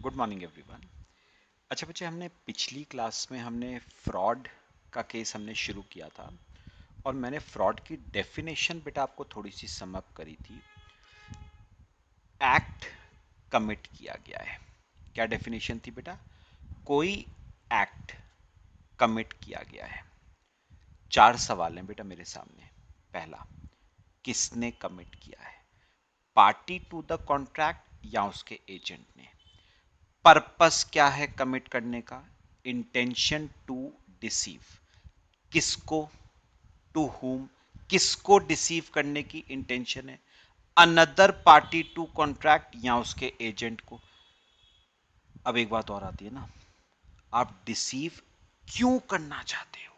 Good morning everyone. अच्छा बच्चे, हमने पिछली क्लास में हमने फ्रॉड का केस हमने शुरू किया था और मैंने फ्रॉड की डेफिनेशन बेटा आपको थोड़ी सी सम अप करी थी। एक्ट कमिट किया गया है। क्या डेफिनेशन थी बेटा? कोई एक्ट कमिट किया गया है। चार सवाल हैं बेटा मेरे सामने। पहला, किसने कमिट किया है? पार्टी टू द कॉन्ट्रैक्ट या उसके एजेंट ने? पर्पस क्या है कमिट करने का? Intention to deceive. किसको? To whom? किसको डिसीव करने की इंटेंशन है? अनदर पार्टी टू कॉन्ट्रैक्ट या उसके एजेंट को? अब एक बात और आती है ना, आप डिसीव क्यों करना चाहते हो?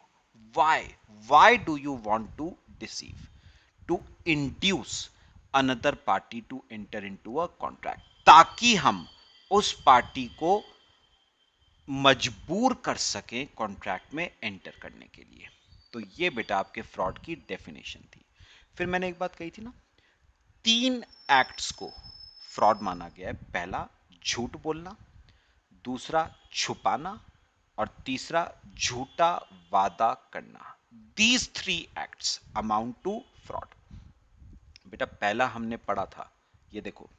Why do you want to deceive? To induce another party to enter into a contract, ताकि हम उस पार्टी को मजबूर कर सकें कॉन्ट्रैक्ट में एंटर करने के लिए। तो ये बेटा आपके फ्रॉड की डेफिनेशन थी। फिर मैंने एक बात कही थी ना, तीन एक्ट्स को फ्रॉड माना गया है। पहला, झूठ बोलना। दूसरा, छुपाना। और तीसरा, झूठा वादा करना। These three acts amount to fraud. बेटा पहला हमने पढ़ा था, ये देखो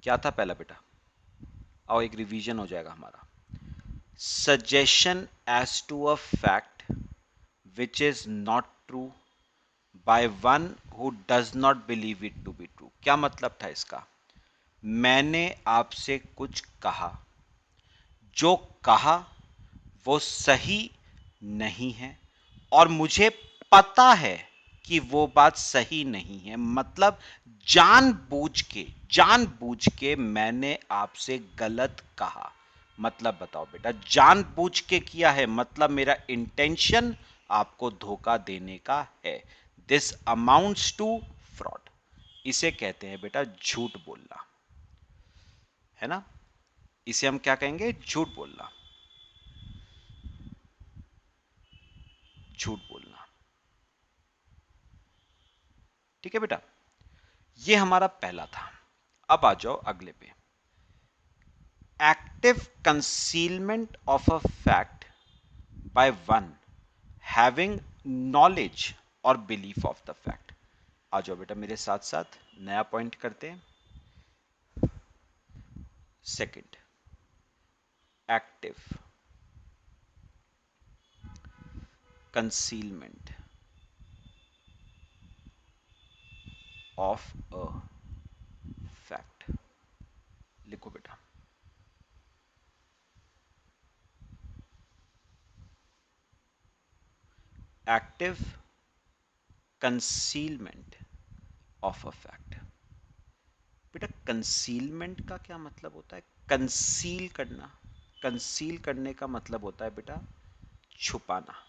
क्या था पहला बेटा, और एक रिवीजन हो जाएगा हमारा। Suggestion as to a fact which is not true by one who does not believe it to be true। क्या मतलब था इसका? मैंने आपसे कुछ कहा, जो कहा वो सही नहीं है और मुझे पता है कि वो बात सही नहीं है। मतलब जानबूझ के मैंने आपसे गलत कहा। मतलब बताओ बेटा, जानबूझ के किया है मतलब मेरा इंटेंशन आपको धोखा देने का है। This amounts to fraud. इसे कहते हैं बेटा झूठ बोलना, है ना? इसे हम क्या कहेंगे? झूठ बोलना। झूठ बोलना, ठीक है बेटा। ये हमारा पहला था। अब आ जाओ अगले पे। Active concealment of a fact by one having knowledge और बिलीफ ऑफ द फैक्ट। आ जाओ बेटा मेरे साथ साथ, नया पॉइंट करते हैं। Second, active concealment of a fact. लिखो बेटा, active concealment of a fact. बेटा कंसीलमेंट का क्या मतलब होता है? कंसील करना। कंसील करने का मतलब होता है बेटा छुपाना।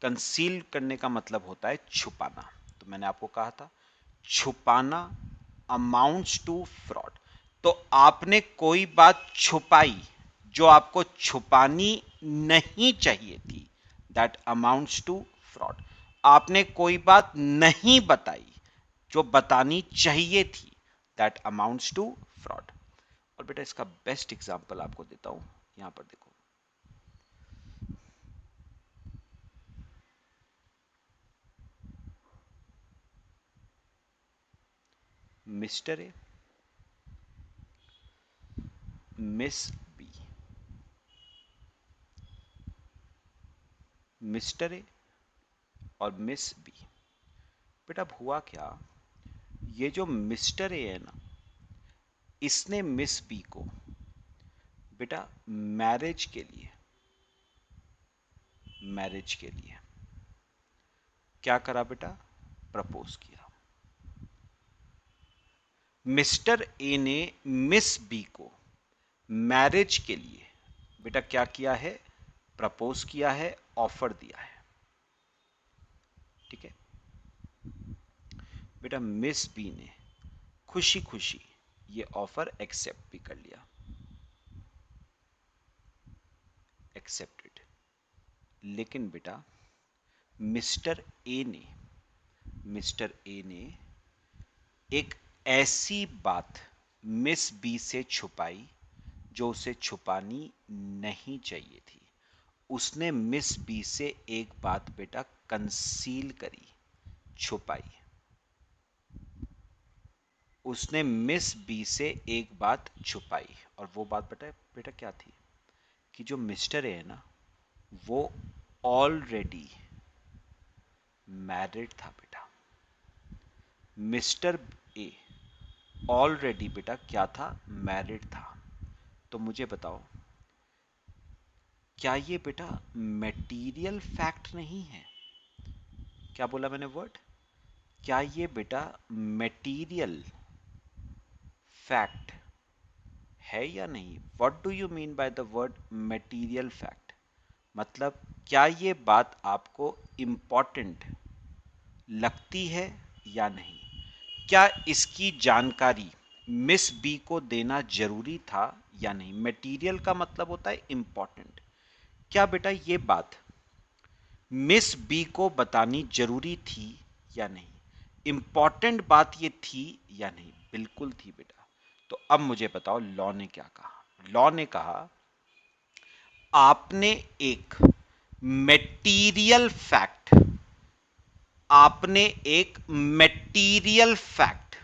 कंसील करने का मतलब होता है छुपाना। तो मैंने आपको कहा था छुपाना अमाउंट्स टू फ्रॉड। तो आपने कोई बात छुपाई जो आपको छुपानी नहीं चाहिए थी, दैट अमाउंट्स टू फ्रॉड। आपने कोई बात नहीं बताई जो बतानी चाहिए थी, दैट अमाउंट्स टू फ्रॉड। और बेटा इसका बेस्ट एग्जांपल आपको देता हूं, यहां पर देखो। Mister A, miss B. Mister A और मिस बी। बेटा अब हुआ क्या, ये जो मिस्टर ए है ना, इसने मिस बी को बेटा मैरिज के लिए क्या करा बेटा? प्रपोज किया। मिस्टर ए ने मिस बी को मैरिज के लिए बेटा क्या किया है? प्रपोज किया है, ऑफर दिया है। ठीक है बेटा, मिस बी ने खुशी खुशी ये ऑफर एक्सेप्ट भी कर लिया, एक्सेप्टेड। लेकिन बेटा मिस्टर ए ने मिस्टर ए ने एक ऐसी बात मिस बी से छुपाई जो उसे छुपानी नहीं चाहिए थी। उसने मिस बी से एक बात बेटा कंसील करी, छुपाई। उसने मिस बी से एक बात छुपाई, और वो बात बेटा बेटा क्या थी कि जो मिस्टर ए है ना, वो ऑलरेडी मैरिड था बेटा। मिस्टर ए ऑलरेडी बेटा क्या था, मैरिड था। तो मुझे बताओ, क्या ये बेटा मटेरियल फैक्ट नहीं है? क्या बोला मैंने वर्ड? क्या ये बेटा मटेरियल फैक्ट है या नहीं? What do you mean by the word material fact? मतलब क्या ये बात आपको इंपॉर्टेंट लगती है या नहीं? क्या इसकी जानकारी मिस बी को देना जरूरी था या नहीं? मटेरियल का मतलब होता है इंपॉर्टेंट। क्या बेटा ये बात मिस बी को बतानी जरूरी थी या नहीं? इंपॉर्टेंट बात ये थी या नहीं? बिल्कुल थी बेटा। तो अब मुझे बताओ लॉ ने क्या कहा। लॉ ने कहा आपने एक मेटीरियल फैक्ट, आपने एक मेटीरियल फैक्ट,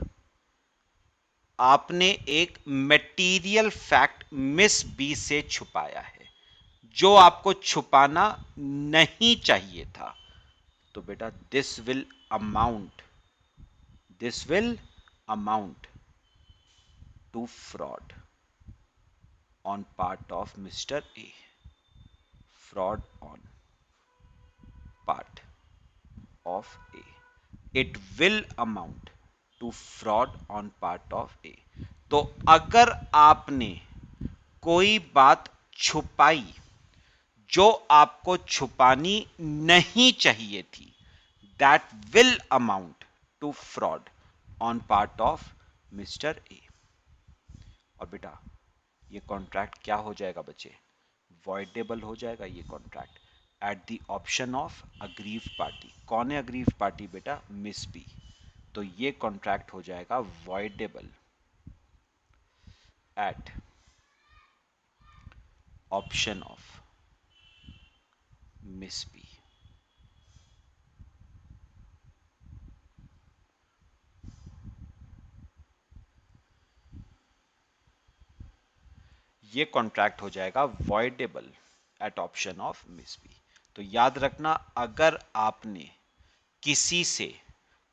आपने एक मेटीरियल फैक्ट मिस बी से छुपाया है जो आपको छुपाना नहीं चाहिए था। तो बेटा this will amount to fraud on part of mister A, fraud on part of A, it will amount to fraud on part of A. तो अगर आपने कोई बात छुपाई जो आपको छुपानी नहीं चाहिए थी, that will amount to fraud on part of mister A. और बेटा ये कॉन्ट्रैक्ट क्या हो जाएगा बच्चे? वॉइडेबल हो जाएगा ये contract at the option of aggrieve party. कौन है अग्रीव पार्टी बेटा? Miss B. तो ये कॉन्ट्रैक्ट हो जाएगा voidable at option of miss B. ये कॉन्ट्रैक्ट हो जाएगा voidable at option of miss B. तो याद रखना, अगर आपने किसी से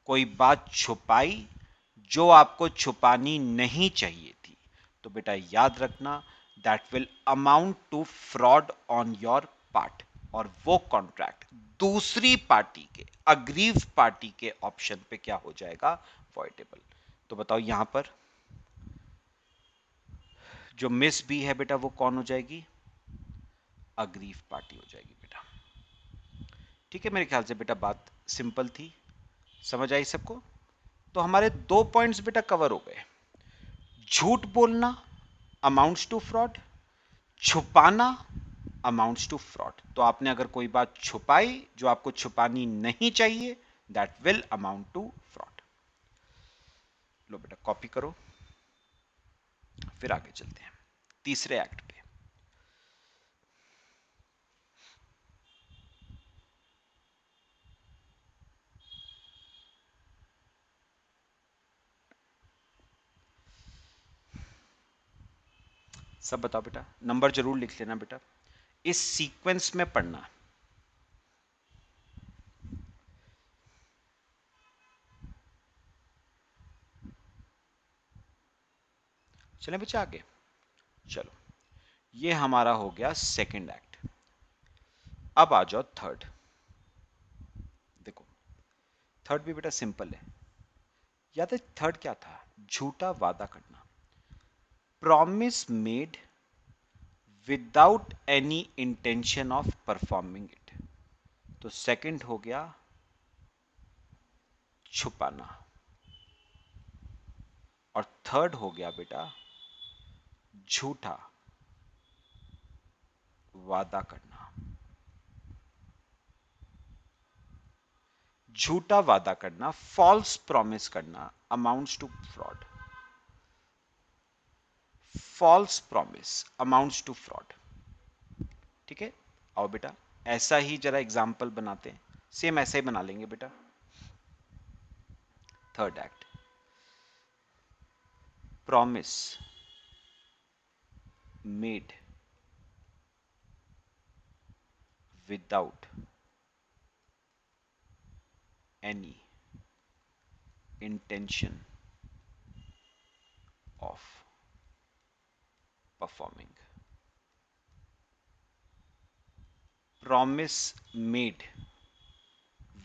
कोई बात छुपाई जो आपको छुपानी नहीं चाहिए थी, तो बेटा याद रखना that will amount to fraud on your part. और वो कॉन्ट्रैक्ट दूसरी पार्टी के, अग्रीव पार्टी के ऑप्शन पे क्या हो जाएगा? वॉइडेबल। तो बताओ यहां पर जो मिस बी है बेटा वो कौन हो जाएगी? अग्रीव पार्टी हो जाएगी बेटा। ठीक है, मेरे ख्याल से बेटा बात सिंपल थी, समझ आई सबको? तो हमारे 2 पॉइंट्स बेटा कवर हो गए। झूठ बोलना अमाउंट्स टू फ्रॉड, छुपाना अमाउंट्स टू फ्रॉड। तो आपने अगर कोई बात छुपाई जो आपको छुपानी नहीं चाहिए, that will amount to fraud. लो बेटा कॉपी करो, फिर आगे चलते हैं तीसरे एक्ट पे। सब बताओ बेटा, नंबर जरूर लिख लेना बेटा, इस सीक्वेंस में पढ़ना। चलें बच्चे आगे। चलो, ये हमारा हो गया सेकंड एक्ट। अब आ जाओ थर्ड। देखो थर्ड भी बेटा सिंपल है। याद है थर्ड क्या था? झूठा वादा करना, promise made without any intention of performing it. तो सेकंड हो गया छुपाना, और थर्ड हो गया बेटा झूठा वादा करना। झूठा वादा करना, फॉल्स प्रॉमिस करना, amounts to fraud. False promise amounts to fraud. ठीक है, आओ बेटा ऐसा ही जरा एग्जाम्पल बनाते हैं, सेम ऐसा ही बना लेंगे बेटा। Third act, promise made without any intention of performing. Promise made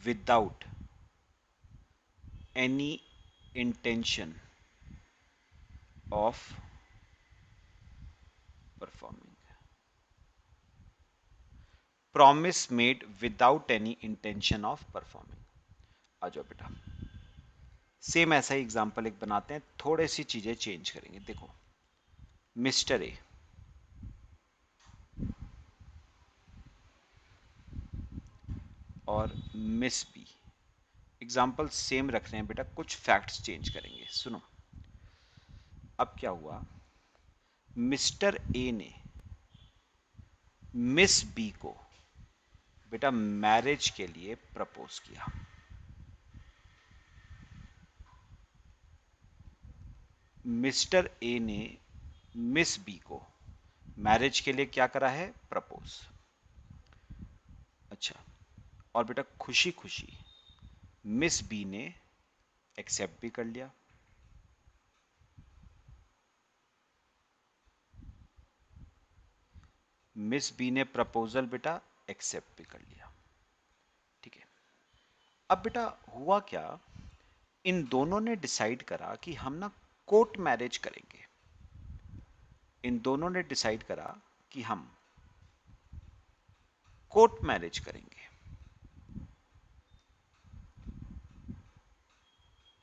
without any intention of performing. Promise made without any intention of performing. आ जाओ बेटा, सेम ऐसा ही एग्जाम्पल एक बनाते हैं, थोड़ी सी चीजें चेंज करेंगे। देखो, मिस्टर ए और मिस बी, एग्जाम्पल सेम रख रहे हैं बेटा, कुछ फैक्ट्स चेंज करेंगे। सुनो, अब क्या हुआ, मिस्टर ए ने मिस बी को बेटा मैरिज के लिए प्रपोज किया। मिस्टर ए ने मिस बी को मैरिज के लिए क्या करा है, प्रपोज। अच्छा, और बेटा खुशी खुशी मिस बी ने एक्सेप्ट भी कर लिया। मिस बी ने प्रपोजल बेटा एक्सेप्ट भी कर लिया। ठीक है, अब बेटा हुआ क्या, इन दोनों ने डिसाइड करा कि हम ना कोर्ट मैरिज करेंगे। इन दोनों ने डिसाइड करा कि हम कोर्ट मैरिज करेंगे।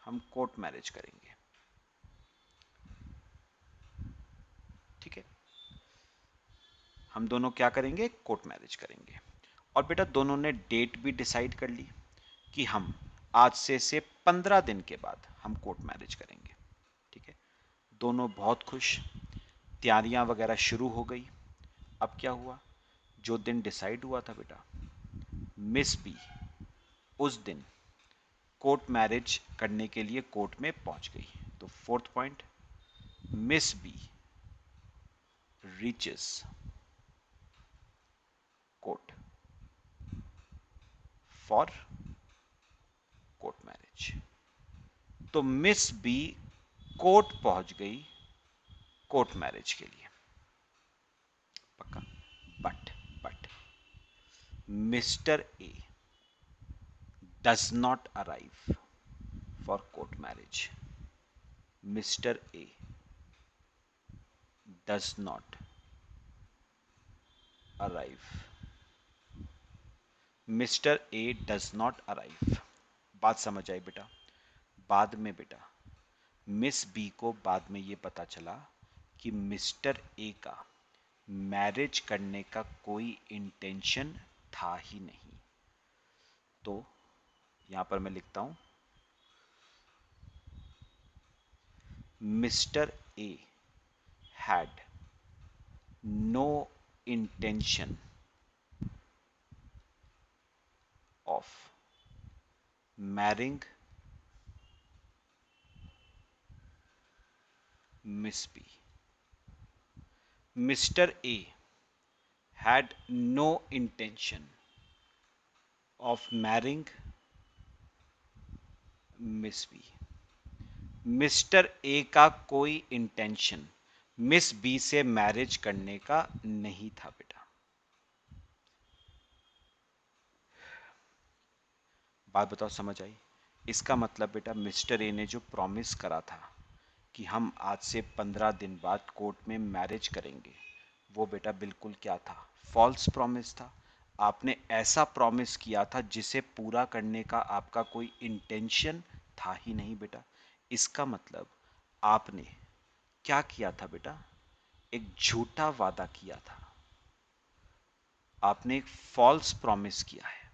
हम कोर्ट मैरिज करेंगे। ठीक है, हम दोनों क्या करेंगे, कोर्ट मैरिज करेंगे। और बेटा दोनों ने डेट भी डिसाइड कर ली कि हम आज से 15 दिन के बाद हम कोर्ट मैरिज करेंगे। ठीक है, दोनों बहुत खुश, तैयारियां वगैरह शुरू हो गई। अब क्या हुआ, जो दिन डिसाइड हुआ था बेटा, मिस बी उस दिन कोर्ट मैरिज करने के लिए कोर्ट में पहुंच गई। तो fourth point, miss B reaches court for court marriage. तो मिस बी कोर्ट पहुंच गई कोर्ट मैरिज के लिए, पक्का। But mister A does not arrive for court marriage. Mister A does not arrive. Mister A does not arrive. बात समझ आई बेटा। बाद में बेटा मिस बी को बाद में ये पता चला कि मिस्टर ए का मैरिज करने का कोई इंटेंशन था ही नहीं। तो यहां पर मैं लिखता हूं, mister A had no intention of marrying miss B. Mister A had no intention of marrying miss B. Mister A का कोई इंटेंशन मिस बी से मैरिज करने का नहीं था बेटा। बात बताओ समझ आई? इसका मतलब बेटा मिस्टर ए ने जो प्रॉमिस करा था कि हम आज से 15 दिन बाद कोर्ट में मैरिज करेंगे, वो बेटा बिल्कुल क्या था, फॉल्स प्रॉमिस था। आपने ऐसा प्रॉमिस किया था जिसे पूरा करने का आपका कोई इंटेंशन था ही नहीं बेटा। इसका मतलब आपने क्या किया था बेटा, एक झूठा वादा किया था। आपने एक फॉल्स प्रॉमिस किया है।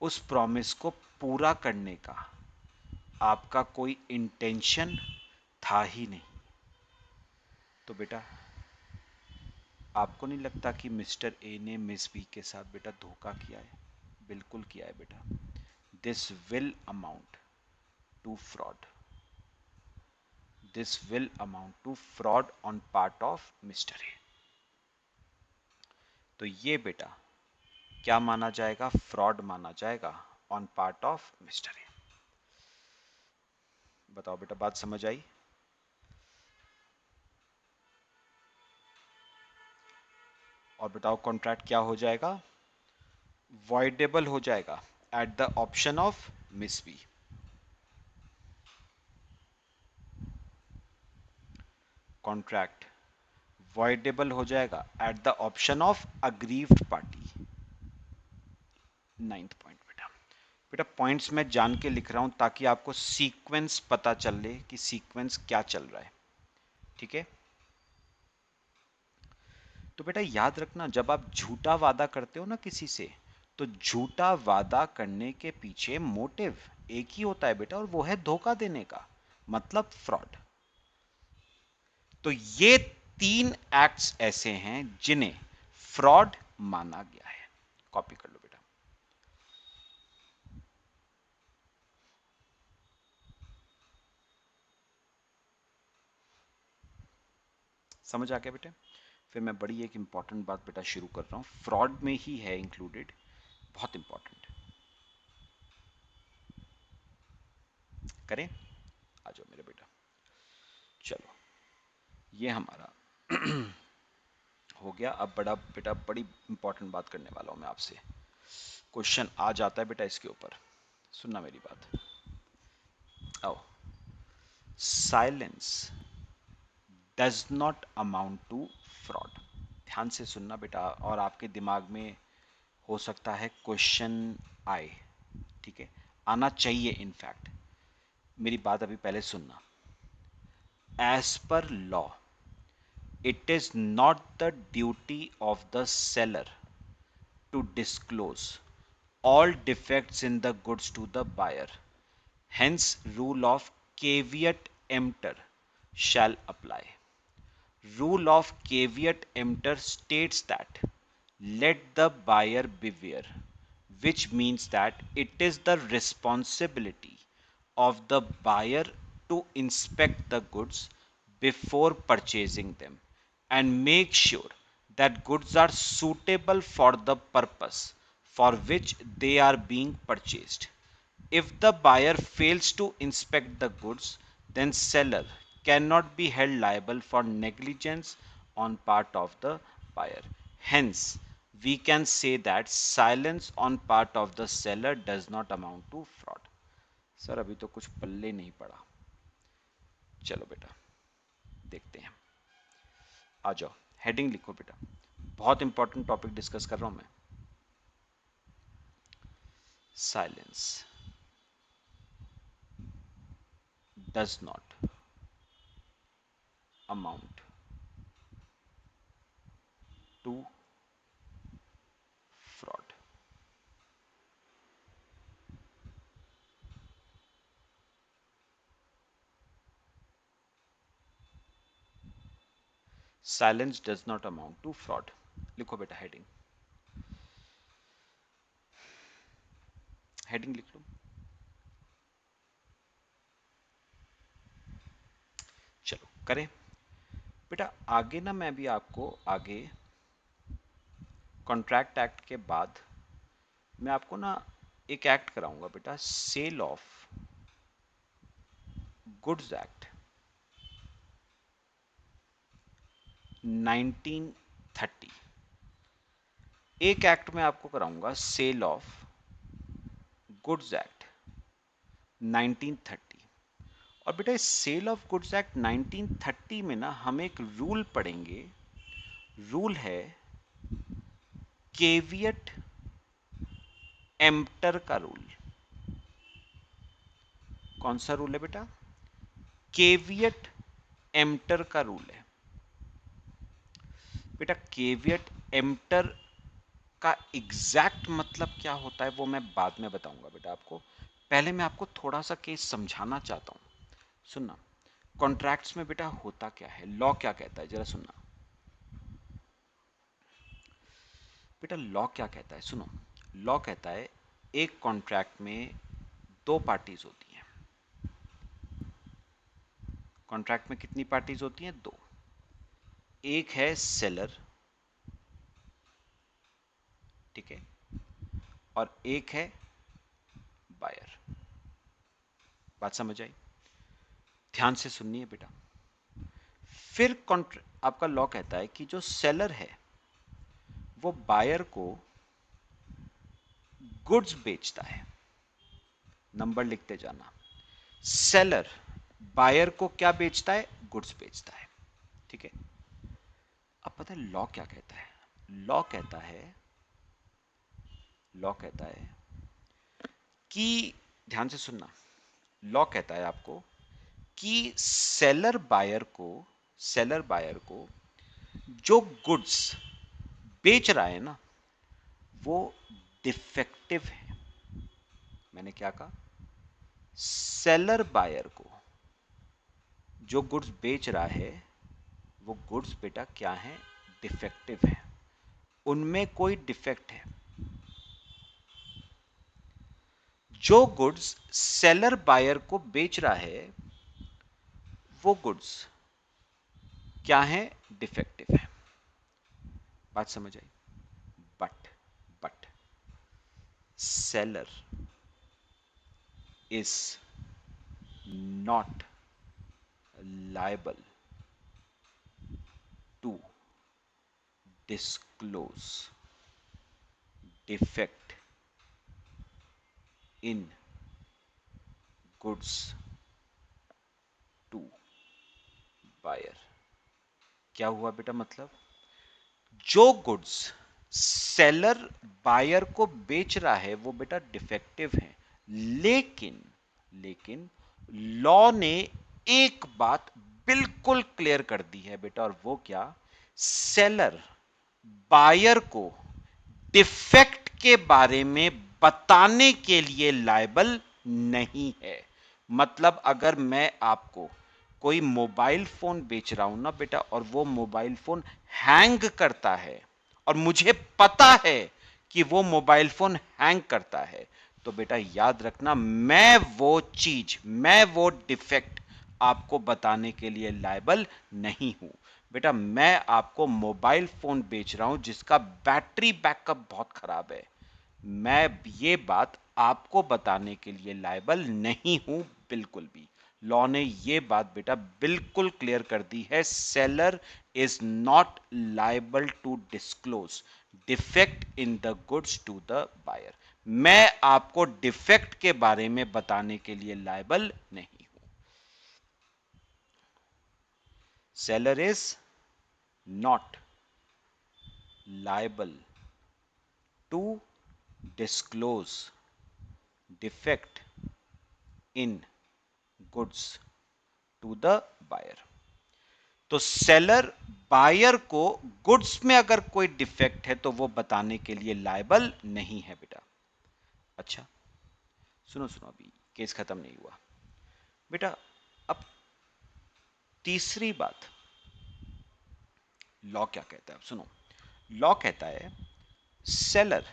उस प्रॉमिस को पूरा करने का आपका कोई इंटेंशन था ही नहीं। तो बेटा आपको नहीं लगता कि मिस्टर ए ने मिस बी के साथ बेटा धोखा किया है? बिल्कुल किया है बेटा। This will amount to fraud, this will amount to fraud on part of mister A. तो ये बेटा क्या माना जाएगा? फ्रॉड माना जाएगा on part of mister A. बताओ बेटा, बात समझ आई? और बताओ कॉन्ट्रैक्ट क्या हो जाएगा? वॉइडेबल हो जाएगा at the option of miss B. Contract voidable हो जाएगा at the option of aggrieved party. 9th point बेटा। बेटा पॉइंट्स मैं जान के लिख रहा हूं ताकि आपको सीक्वेंस पता चल ले कि सीक्वेंस क्या चल रहा है। ठीक है? तो बेटा याद रखना, जब आप झूठा वादा करते हो ना किसी से, तो झूठा वादा करने के पीछे मोटिव एक ही होता है बेटा, और वो है धोखा देने का, मतलब फ्रॉड। तो ये 3 एक्ट्स ऐसे हैं जिन्हें फ्रॉड माना गया है। कॉपी कर लो बेटा। समझ आ गया बेटे? फिर मैं बड़ी एक इंपॉर्टेंट बात बेटा शुरू कर रहा हूं, फ्रॉड में ही है इंक्लूडेड, बहुत इंपॉर्टेंट। करें? आ जाओ मेरे बेटा। चलो, ये हमारा हो गया। अब बड़ा बेटा बड़ी इंपॉर्टेंट बात करने वाला हूं मैं आपसे। क्वेश्चन आ जाता है बेटा इसके ऊपर, सुनना मेरी बात। आओ। Silence does not amount to fraud. ध्यान से सुनना बेटा, और आपके दिमाग में हो सकता है क्वेश्चन आए। ठीक है? आना चाहिए इनफैक्ट। मेरी बात अभी पहले सुनना। As per law, it is not the duty of the seller to disclose all defects in the goods to the buyer. Hence, rule of caveat emptor shall apply. Rule of caveat emptor states that let the buyer beware, which means that it is the responsibility of the buyer to inspect the goods before purchasing them and make sure that goods are suitable for the purpose for which they are being purchased. If the buyer fails to inspect the goods, then seller cannot be held liable for negligence on part of the buyer. Hence, we can say that silence on part of the seller does not amount to fraud. Sir अभी तो कुछ पल्ले नहीं पड़ा। चलो बेटा देखते हैं। आ जाओ, हेडिंग लिखो बेटा, बहुत इंपॉर्टेंट टॉपिक डिस्कस कर रहा हूं मैं। Silence does not amount to fraud. Silence does not amount to fraud. लिखो बेटा हेडिंग, हेडिंग लिख लो। चलो करें बेटा। आगे ना मैं भी आपको आगे कॉन्ट्रैक्ट एक्ट के बाद मैं आपको ना एक एक्ट कराऊंगा बेटा, सेल ऑफ गुड्स एक्ट 1930। एक एक्ट में आपको कराऊंगा सेल ऑफ गुड्स एक्ट 1930। और बेटा इस सेल ऑफ गुड्स एक्ट 1930 में ना हम एक रूल पढ़ेंगे। रूल है केवियट एम्प्टर का रूल। कौन सा रूल है बेटा? केवियट एम्प्टर का रूल है बेटा। केवियट एम्प्टर का एग्जैक्ट मतलब क्या होता है वो मैं बाद में बताऊंगा बेटा आपको। पहले मैं आपको थोड़ा सा केस समझाना चाहता हूं, सुनना। कॉन्ट्रैक्ट्स में बेटा होता क्या है, लॉ क्या कहता है, जरा सुनना बेटा। लॉ क्या कहता है, सुनो। लॉ कहता है एक कॉन्ट्रैक्ट में दो पार्टीज होती हैं। कॉन्ट्रैक्ट में कितनी पार्टीज होती हैं, दो। एक है सेलर, ठीक है, और एक है बायर। बात समझ आई? ध्यान से सुननी है बेटा। फिर आपका लॉ कहता है कि जो सेलर है वो बायर को गुड्स बेचता है। नंबर लिखते जाना। सेलर बायर को क्या बेचता है, गुड्स बेचता है, ठीक है। अब पता है लॉ क्या कहता है, लॉ कहता है, लॉ कहता है कि, ध्यान से सुनना, लॉ कहता है आपको कि सेलर बायर को जो गुड्स बेच रहा है ना वो डिफेक्टिव है। मैंने क्या कहा, सेलर बायर को जो गुड्स बेच रहा है वो गुड्स बेटा क्या है, डिफेक्टिव है, उनमें कोई डिफेक्ट है। जो गुड्स सेलर बायर को बेच रहा है वो गुड्स क्या है, डिफेक्टिव है। बात समझ आई? But seller is not liable to disclose defect in goods to buyer। क्या हुआ बेटा, मतलब जो गुड्स सेलर बायर को बेच रहा है वो बेटा डिफेक्टिव है, लेकिन लेकिन लॉ ने एक बात बिल्कुल क्लियर कर दी है बेटा, और वो क्या, सेलर बायर को डिफेक्ट के बारे में बताने के लिए लायबल नहीं है। मतलब अगर मैं आपको कोई मोबाइल फोन बेच रहा हूं ना बेटा, और वो मोबाइल फोन हैंग करता है और मुझे पता है कि वो मोबाइल फोन हैंग करता है, तो बेटा याद रखना मैं वो डिफेक्ट आपको बताने के लिए लायबल नहीं हूं। बेटा मैं आपको मोबाइल फोन बेच रहा हूं जिसका बैटरी बैकअप बहुत खराब है, मैं ये बात आपको बताने के लिए लायबल नहीं हूं बिल्कुल भी। लॉ ने ये बात बेटा बिल्कुल क्लियर कर दी है, seller is not liable to disclose defect in the goods to the buyer. मैं आपको डिफेक्ट के बारे में बताने के लिए लायबल नहीं हूं। Seller is not liable to disclose defect in goods to the buyer। तो सेलर बायर को गुड्स में अगर कोई डिफेक्ट है तो वो बताने के लिए लायबल नहीं है बेटा। अच्छा सुनो सुनो, अभी केस खत्म नहीं हुआ बेटा। अब तीसरी बात, लॉ क्या कहता है, अब सुनो। लॉ कहता है सेलर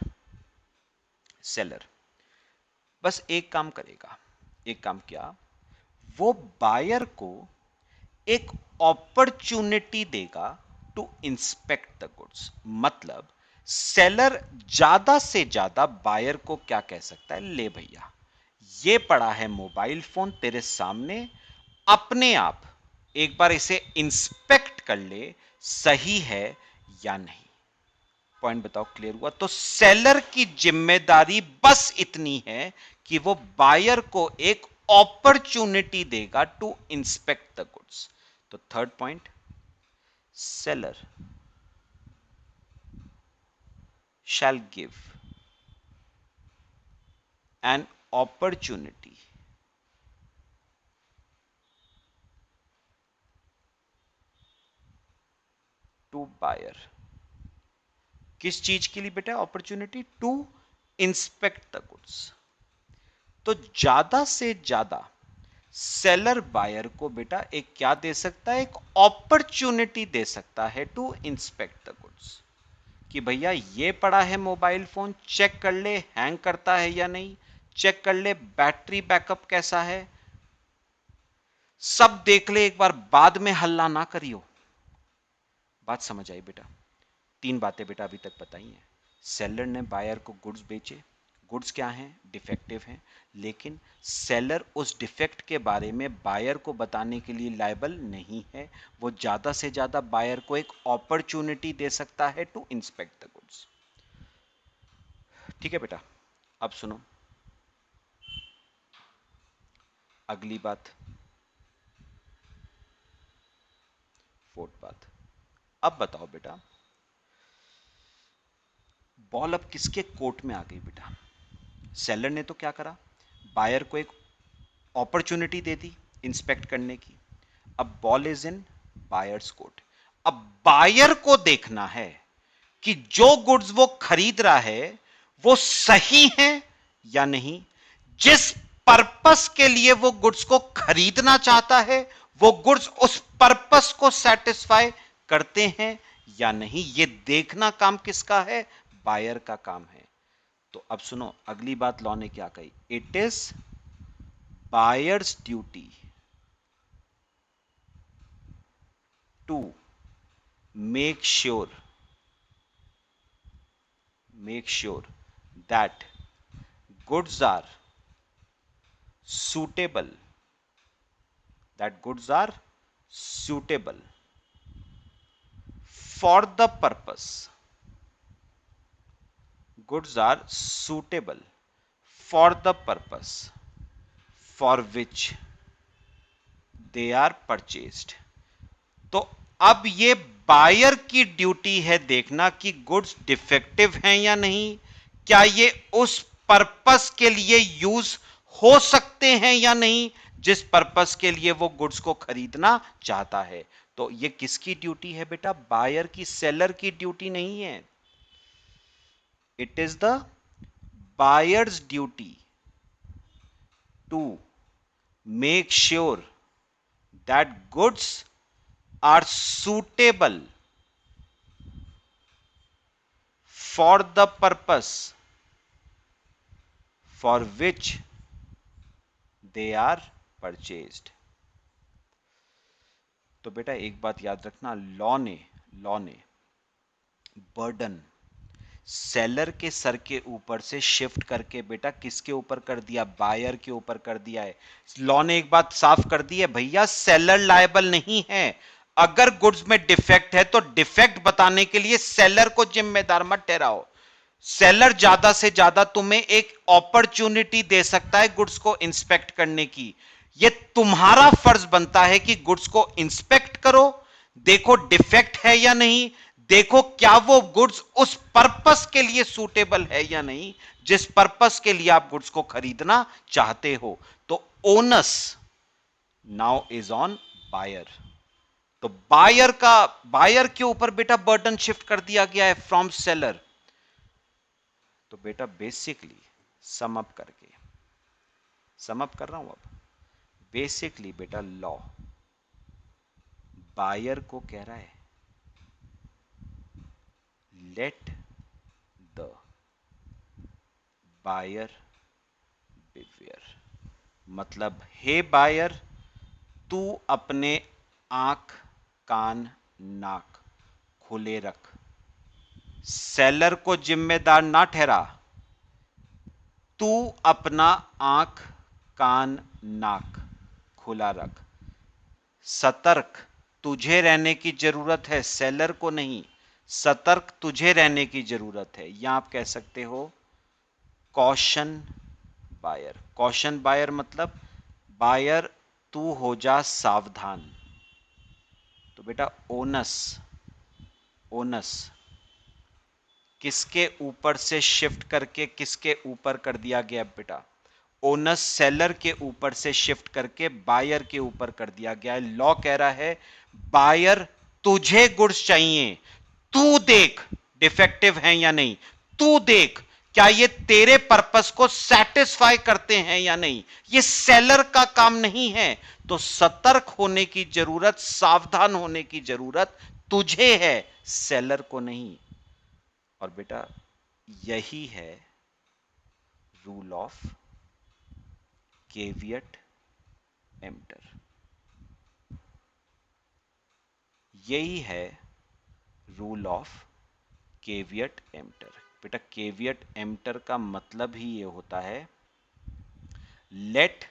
सेलर बस एक काम करेगा, एक काम क्या, वो बायर को एक अपॉर्चुनिटी देगा टू इंस्पेक्ट द गुड्स। मतलब सेलर ज्यादा से ज्यादा बायर को क्या कह सकता है, ले भैया ये पड़ा है मोबाइल फोन तेरे सामने, अपने आप एक बार इसे इंस्पेक्ट कर ले, सही है या नहीं। पॉइंट बताओ, क्लियर हुआ? तो सेलर की जिम्मेदारी बस इतनी है कि वो बायर को एक अपॉर्चुनिटी देगा टू इंस्पेक्ट द गुड्स। तो third point, seller shall give an opportunity to buyer। किस चीज के लिए बेटा opportunity, to inspect the goods. तो ज्यादा से ज्यादा सेलर बायर को बेटा एक क्या दे सकता है, एक अपॉर्चुनिटी दे सकता है टू इंस्पेक्ट द गुड्स, कि भैया ये पड़ा है मोबाइल फोन, चेक कर ले हैंग करता है या नहीं, चेक कर ले बैटरी बैकअप कैसा है, सब देख ले एक बार, बाद में हल्ला ना करियो। बात समझ आई बेटा? तीन बातें बेटा अभी तक बताई हैं। सेलर ने बायर को गुड्स बेचे, गुड्स क्या हैं, डिफेक्टिव हैं, लेकिन सेलर उस डिफेक्ट के बारे में बायर को बताने के लिए लायबल नहीं है। वो ज्यादा से ज्यादा बायर को एक अपॉर्चुनिटी दे सकता है टू इंस्पेक्ट द गुड्स। ठीक है बेटा, अब सुनो अगली बात, फोर्थ बात। अब बताओ बेटा, बॉल अब किसके कोर्ट में आ गई बेटा? सेलर ने तो क्या करा, बायर को एक अपॉर्चुनिटी दे दी इंस्पेक्ट करने की। अब ball is in buyers court. अब बायर को देखना है कि जो गुड्स वो खरीद रहा है वो सही है या नहीं, जिस पर्पस के लिए वो गुड्स को खरीदना चाहता है वो गुड्स उस पर्पस को सेटिस्फाई करते हैं या नहीं, ये देखना काम किसका है, बायर का काम है। तो अब सुनो अगली बात लॉ ने क्या कही, it is buyer's duty to make sure that goods are suitable for the purpose, goods are suitable for the purpose for which they are purchased। तो अब ये बायर की ड्यूटी है देखना कि गुड्स डिफेक्टिव हैं या नहीं, क्या ये उस पर्पस के लिए यूज हो सकते हैं या नहीं जिस पर्पस के लिए वो गुड्स को खरीदना चाहता है। तो ये किसकी ड्यूटी है बेटा, बायर की, सेलर की ड्यूटी नहीं है। It is the buyer's duty to make sure that goods are suitable for the purpose for which they are purchased। तो बेटा एक बात याद रखना, लॉ ने बर्डन सेलर के सर के ऊपर से शिफ्ट करके बेटा किसके ऊपर कर दिया, बायर के ऊपर कर दिया है। लॉ ने एक बात साफ कर दी है, भैया सेलर लायबल नहीं है। अगर गुड्स में डिफेक्ट है तो डिफेक्ट बताने के लिए सेलर को जिम्मेदार मत ठहराओ। सेलर ज्यादा से ज्यादा तुम्हें एक अपॉर्चुनिटी दे सकता है गुड्स को इंस्पेक्ट करने की। यह तुम्हारा फर्ज बनता है कि गुड्स को इंस्पेक्ट करो, देखो डिफेक्ट है या नहीं, देखो क्या वो गुड्स उस पर्पस के लिए सूटेबल है या नहीं जिस पर्पस के लिए आप गुड्स को खरीदना चाहते हो। तो onus now is on buyer. तो बायर के ऊपर बेटा बर्डन शिफ्ट कर दिया गया है फ्रॉम सेलर। तो बेटा बेसिकली सम अप कर रहा हूं अब। बेसिकली बेटा लॉ बायर को कह रहा है लेट द बायर बिवेयर, मतलब हे बायर तू अपने आंख कान नाक खुले रख, सेलर को जिम्मेदार ना ठहरा, तू अपना आंख कान नाक खुला रख। सतर्क तुझे रहने की जरूरत है, सेलर को नहीं। सतर्क तुझे रहने की जरूरत है, या आप कह सकते हो कॉशन बायर। कॉशन बायर मतलब बायर तू हो जा सावधान। तो बेटा ओनस किसके ऊपर से शिफ्ट करके किसके ऊपर कर दिया गया बेटा, ओनस सेलर के ऊपर से शिफ्ट करके बायर के ऊपर कर दिया गया है। लॉ कह रहा है बायर तुझे गुड्स चाहिए, तू देख डिफेक्टिव है या नहीं, तू देख क्या ये तेरे पर्पस को सेटिस्फाई करते हैं या नहीं? ये सेलर का काम नहीं है। तो सतर्क होने की जरूरत, सावधान होने की जरूरत तुझे है, सेलर को नहीं। और बेटा यही है रूल ऑफ केवियट एम्प्टर। यही है रूल ऑफ केवियट एम्प्टर। बेटा केवियट एम्प्टर का मतलब ही ये होता है, let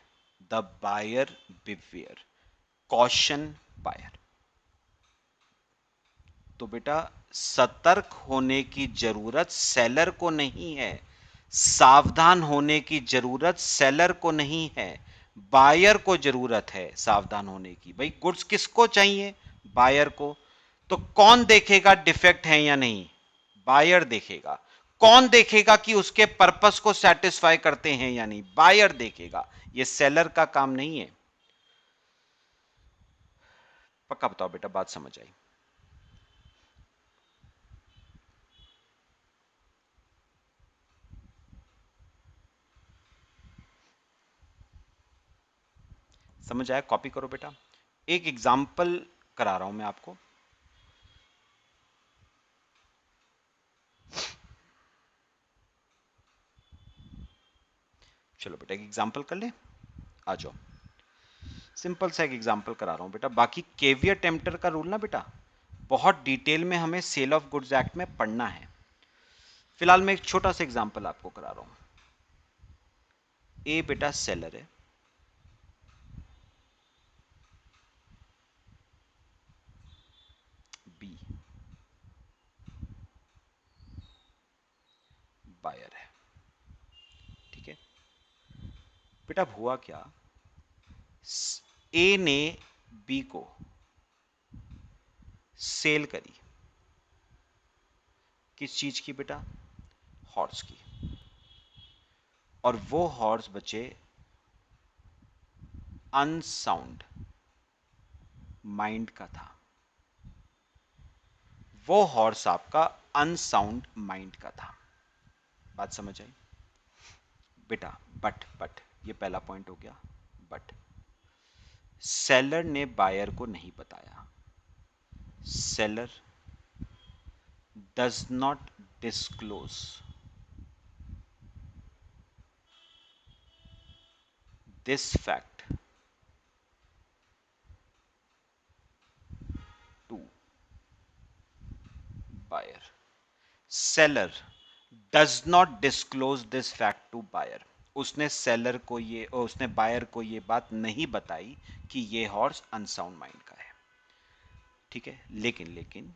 the buyer beware, caution buyer. तो बेटा सतर्क होने की जरूरत सेलर को नहीं है, सावधान होने की जरूरत सेलर को नहीं है, बायर को जरूरत है सावधान होने की। भाई गुड्स किसको चाहिए? बायर को। तो कौन देखेगा डिफेक्ट है या नहीं? बायर देखेगा। कौन देखेगा कि उसके पर्पस को सेटिस्फाई करते हैं या नहीं? बायर देखेगा। यह सेलर का काम नहीं है। पक्का बताओ बेटा, बात समझ आई? समझ आया? कॉपी करो बेटा। एक एग्जाम्पल करा रहा हूं मैं आपको। चलो बेटा एक एग्जाम्पल कर ले, आ जाओ। सिंपल सा एक एग्जाम्पल करा रहा हूं बेटा। बाकी केवियर टेम्पटर का रूल ना बेटा बहुत डिटेल में हमें सेल ऑफ गुड्स एक्ट में पढ़ना है। फिलहाल मैं एक छोटा सा एग्जाम्पल आपको करा रहा हूं। ए बेटा सेलर है, बी बायर है। ठीक है बेटा, अब हुआ क्या? ए ने बी को सेल करी। किस चीज की बेटा? हॉर्स की। और वो हॉर्स बचे अनसाउंड माइंड का था। वो हॉर्स आपका अनसाउंड माइंड का था। बात समझ आई बेटा? बट ये पहला पॉइंट हो गया। बट सेलर ने बायर को नहीं बताया। Seller does not disclose this fact to buyer. Seller does not disclose this fact to buyer. उसने सेलर को उसने बायर को ये बात नहीं बताई कि ये हॉर्स अनसाउंड माइंड का है। ठीक है, लेकिन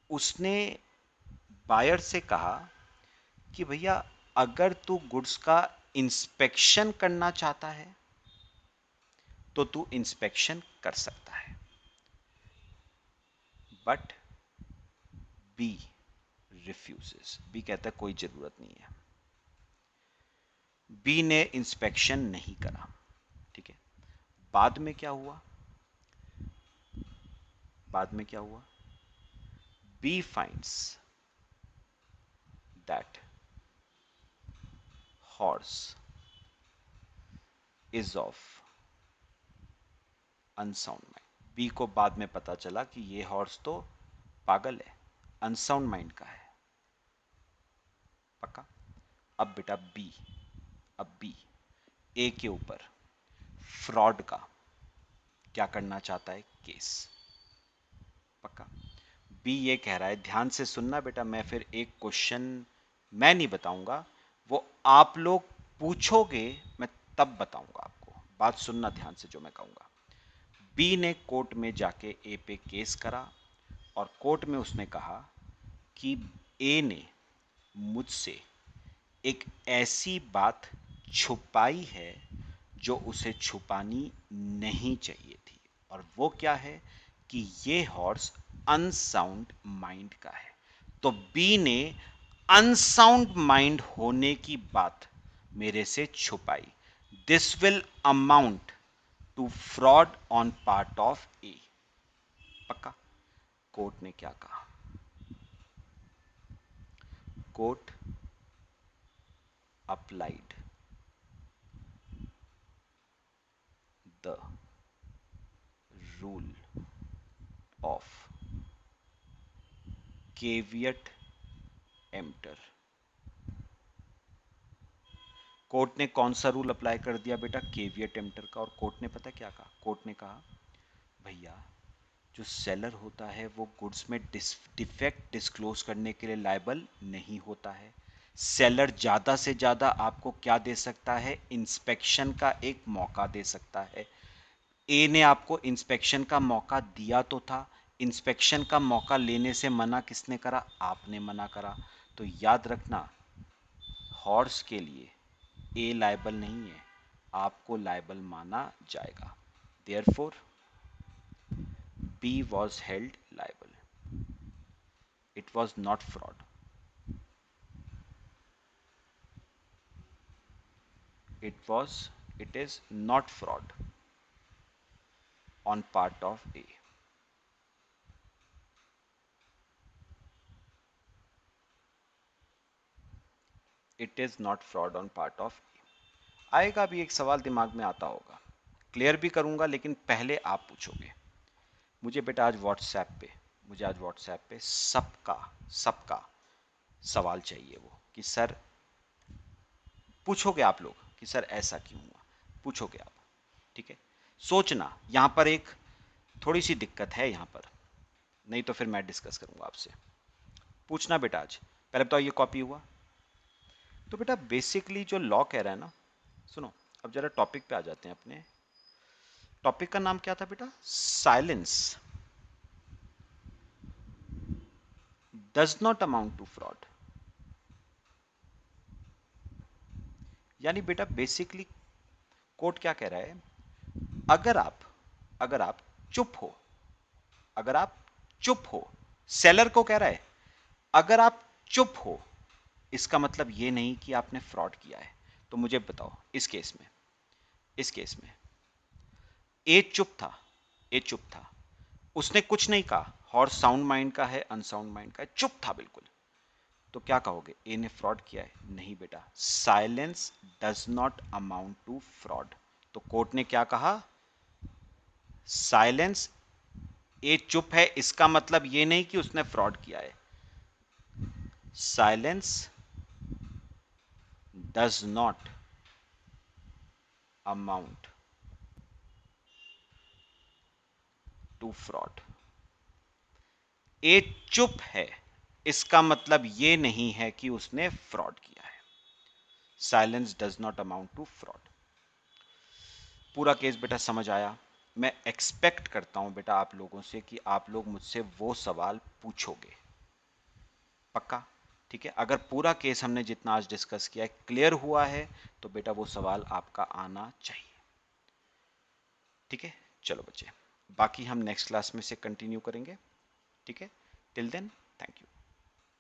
उसने बायर से कहा कि भैया अगर तू गुड्स का इंस्पेक्शन करना चाहता है तो तू इंस्पेक्शन कर सकता है। But B refuses. बी कहता है कोई जरूरत नहीं है। बी ने इंस्पेक्शन नहीं करा। ठीक है, बाद में क्या हुआ? बाद में क्या हुआ? B finds that horse is of unsound mind. B को बाद में पता चला कि ये हॉर्स तो पागल है, अनसाउंड माइंड का है। पक्का? अब बेटा बी ए के ऊपर फ्रॉड का क्या करना चाहता है? केस। पक्का? बी ये कह रहा है, ध्यान से सुनना बेटा, मैं फिर एक क्वेश्चन मैं नहीं बताऊंगा, वो आप लोग पूछोगे मैं तब बताऊंगा आपको। बात सुनना ध्यान से जो मैं कहूंगा। बी ने कोर्ट में जाके ए पे केस करा और कोर्ट में उसने कहा कि ए ने मुझसे एक ऐसी बात छुपाई है जो उसे छुपानी नहीं चाहिए थी। और वो क्या है? कि ये हॉर्स अनसाउंड माइंड का है। तो बी ने अनसाउंड माइंड होने की बात मेरे से छुपाई। This will amount to fraud on part of A. पक्का? कोर्ट ने क्या कहा? Court applied the rule of caveat emptor। Court ने कौन सा रूल अप्लाई कर दिया बेटा? केवियट एम्प्टर का। और कोर्ट ने पता क्या कहा? कोर्ट ने कहा भैया जो सेलर होता है वो गुड्स में डिफेक्ट डिस्क्लोज करने के लिए लायबल नहीं होता है। सेलर ज्यादा से ज्यादा आपको क्या दे सकता है? इंस्पेक्शन का एक मौका दे सकता है। ए ने आपको इंस्पेक्शन का मौका दिया तो था, इंस्पेक्शन का मौका लेने से मना किसने करा? आपने मना करा। तो याद रखना, हॉर्स के लिए ए लायबल नहीं है, आपको लायबल माना जाएगा। Therefore B was held liable, it was not fraud, it is not fraud on part of A। It is not fraud on part of A। आएगा भी एक सवाल दिमाग में आता होगा, क्लियर भी करूंगा, लेकिन पहले आप पूछोगे। मुझे बेटा आज व्हाट्सएप पे सबका सबका सवाल चाहिए, वो कि सर, पूछोगे आप लोग कि सर ऐसा क्यों हुआ, पूछोगे आप, ठीक है। सोचना, यहां पर एक थोड़ी सी दिक्कत है यहां पर, नहीं तो फिर मैं डिस्कस करूंगा आपसे। पूछना बेटा आज। पहले बताओ ये कॉपी हुआ? तो बेटा बेसिकली जो लॉ कह रहा है ना, सुनो, अब जरा टॉपिक पे आ जाते हैं अपने। टॉपिक का नाम क्या था बेटा? Silence does not amount to fraud. यानी बेटा बेसिकली कोर्ट क्या कह रहा है? अगर आप अगर आप चुप हो, अगर आप चुप हो, सेलर को कह रहा है अगर आप चुप हो, इसका मतलब ये नहीं कि आपने फ्रॉड किया है। तो मुझे बताओ, इस केस में ए चुप था, ए चुप था, उसने कुछ नहीं कहा। हॉर्स साउंड माइंड का है, अनसाउंड माइंड का है, चुप था बिल्कुल। तो क्या कहोगे? ए ने फ्रॉड किया है? नहीं बेटा, silence does not amount to fraud. तो कोर्ट ने क्या कहा? साइलेंस, ए चुप है, इसका मतलब ये नहीं कि उसने फ्रॉड किया है। Silence does not amount to fraud. A चुप है, इसका मतलब ये नहीं है कि उसने फ्रॉड किया है। Silence does not amount to fraud. पूरा केस बेटा समझ आया? मैं एक्सपेक्ट करता हूं बेटा आप लोगों से कि आप लोग मुझसे वो सवाल पूछोगे, पक्का? ठीक है, अगर पूरा केस हमने जितना आज डिस्कस किया है क्लियर हुआ है तो बेटा वो सवाल आपका आना चाहिए। ठीक है, चलो बच्चे, बाकी हम नेक्स्ट क्लास में से कंटिन्यू करेंगे। ठीक है, टिल देन थैंक यू।